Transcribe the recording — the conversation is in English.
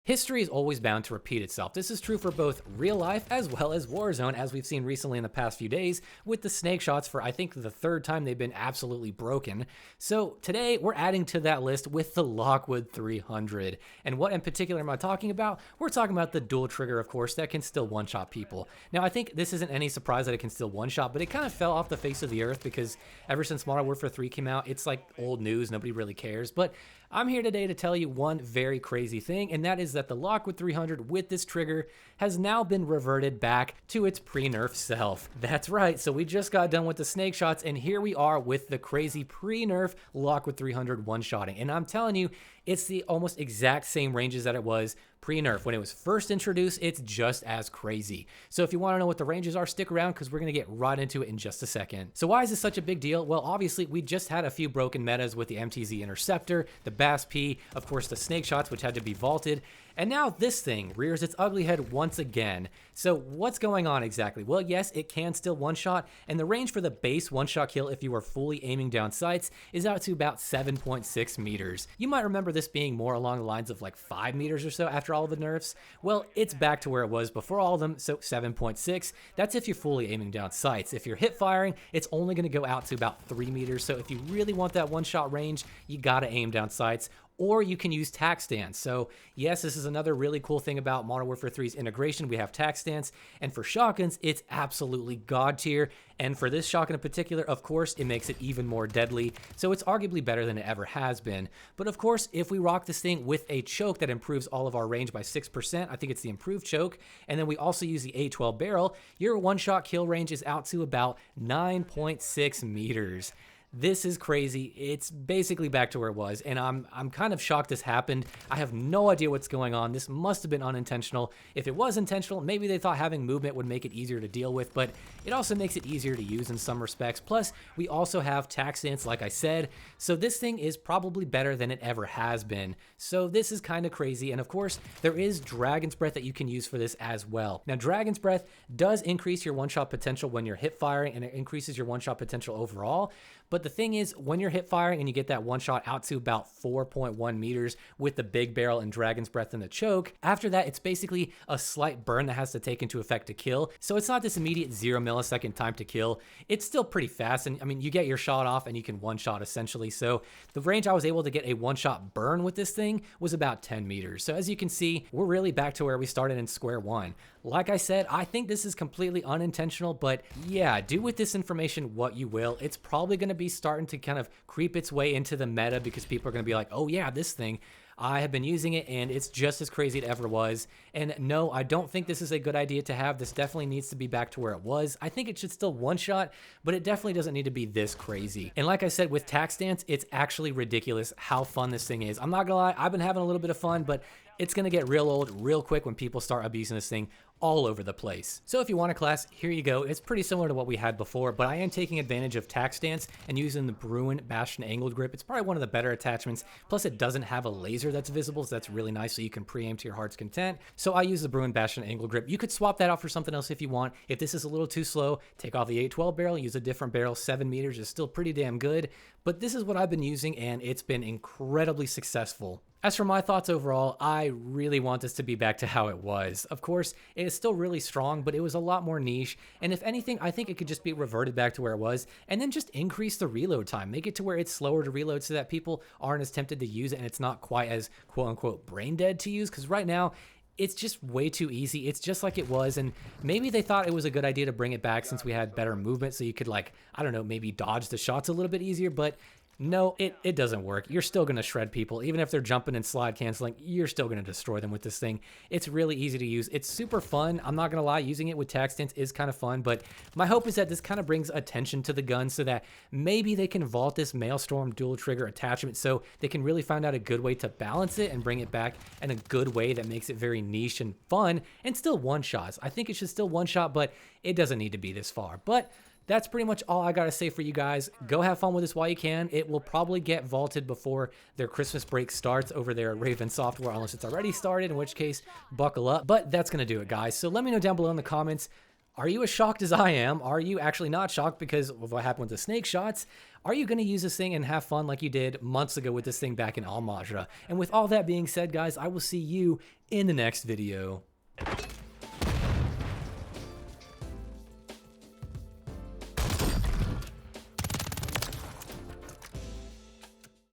History is always bound to repeat itself. This is true for both real life as well as Warzone, as we've seen recently in the past few days with the snake shots for I think the third time they've been absolutely broken. So today we're adding to that list with the Lockwood 300. And what in particular am I talking about? We're talking about the dual trigger, of course, that can still one-shot people. Now I think this isn't any surprise that it can still one-shot, but it kind of fell off the face of the earth because ever since Modern Warfare 3 came out, it's like old news, nobody really cares. But I'm here today to tell you one very crazy thing, and that is that the Lockwood 300 with this trigger has now been reverted back to its pre-nerf self. That's right, so we just got done with the snake shots, and here we are with the crazy pre-nerf Lockwood 300 one-shotting. And I'm telling you, it's the almost exact same ranges that it was pre-nerf. When it was first introduced, it's just as crazy. So if you want to know what the ranges are, stick around because we're going to get right into it in just a second. So why is this such a big deal? Well, obviously, we just had a few broken metas with the MTZ Interceptor, the Bass P, of course, the snake shots, which had to be vaulted. And now this thing rears its ugly head once again. So what's going on exactly? Well, yes, it can still one-shot, and the range for the base one-shot kill if you are fully aiming down sights is out to about 7.6 meters. You might remember this being more along the lines of like 5 meters or so after all the nerfs. Well, it's back to where it was before all of them, so 7.6. That's if you're fully aiming down sights. If you're hip firing, it's only going to go out to about 3 meters. So if you really want that one-shot range, you gotta aim down sights. Or you can use Tac Stance. So yes, this is another really cool thing about Modern Warfare 3's integration. We have Tac Stance, and for shotguns, it's absolutely god tier. And for this shotgun in particular, of course, it makes it even more deadly. So it's arguably better than it ever has been. But of course, if we rock this thing with a choke that improves all of our range by 6%, I think it's the improved choke, and then we also use the A12 barrel, your one-shot kill range is out to about 9.6 meters. This is crazy. It's basically back to where it was, and I'm kind of shocked this happened. I have no idea what's going on. This must have been unintentional. If it was intentional, maybe they thought having movement would make it easier to deal with, but it also makes it easier to use in some respects. Plus, we also have Tac Stance, like I said, so this thing is probably better than it ever has been. So this is kind of crazy, and of course, there is Dragon's Breath that you can use for this as well. Now, Dragon's Breath does increase your one-shot potential when you're hip firing, and it increases your one-shot potential overall. But the thing is, when you're hip firing and you get that one shot out to about 4.1 meters with the big barrel and Dragon's Breath and the choke, after that, it's basically a slight burn that has to take into effect to kill. So it's not this immediate 0 millisecond time to kill. It's still pretty fast. And I mean, you get your shot off and you can one shot essentially. So the range I was able to get a one shot burn with this thing was about 10 meters. So as you can see, we're really back to where we started in square one. Like I said, I think this is completely unintentional, but yeah, do with this information what you will. It's probably going to be starting to kind of creep its way into the meta because people are going to be like, oh yeah, this thing, I have been using it and it's just as crazy as it ever was. And no, I don't think this is a good idea to have. This definitely needs to be back to where it was. I think it should still one shot, but it definitely doesn't need to be this crazy. And like I said, with Tac Stance, it's actually ridiculous how fun this thing is. I'm not gonna lie, I've been having a little bit of fun, but it's gonna get real old real quick when people start abusing this thing all over the place. So if you want a class, here you go. It's pretty similar to what we had before, but I am taking advantage of Tac Stance and using the Bruin Bastion Angled Grip. It's probably one of the better attachments. Plus it doesn't have a laser that's visible, so that's really nice, so you can pre-aim to your heart's content. So I use the Bruin Bastion Angled Grip. You could swap that out for something else if you want. If this is a little too slow, take off the 812 barrel, use a different barrel. 7 meters is still pretty damn good, but this is what I've been using and it's been incredibly successful. As for my thoughts overall, I really want this to be back to how it was. Of course, it is still really strong, but it was a lot more niche, and if anything, I think it could just be reverted back to where it was, and then just increase the reload time. Make it to where it's slower to reload so that people aren't as tempted to use it, and it's not quite as quote-unquote brain dead to use, because right now, it's just way too easy. It's just like it was, and maybe they thought it was a good idea to bring it back since we had better movement, so you could, like, I don't know, maybe dodge the shots a little bit easier, but no, it doesn't work. You're still going to shred people. Even if they're jumping and slide canceling, you're still going to destroy them with this thing. It's really easy to use. It's super fun. I'm not going to lie, using it with Tac Stance is kind of fun, but my hope is that this kind of brings attention to the gun so that maybe they can vault this Maelstrom dual trigger attachment so they can really find out a good way to balance it and bring it back in a good way that makes it very niche and fun and still one shots. I think it should still one shot, but it doesn't need to be this far. But that's pretty much all I gotta say for you guys. Go have fun with this while you can. It will probably get vaulted before their Christmas break starts over there at Raven Software, unless it's already started, in which case, buckle up. But that's gonna do it, guys. So let me know down below in the comments, Are you as shocked as I am? Are you actually not shocked because of what happened with the snake shots? Are you going to use this thing and have fun like you did months ago with this thing back in Al Majra? And with all that being said, guys, I will see you in the next video.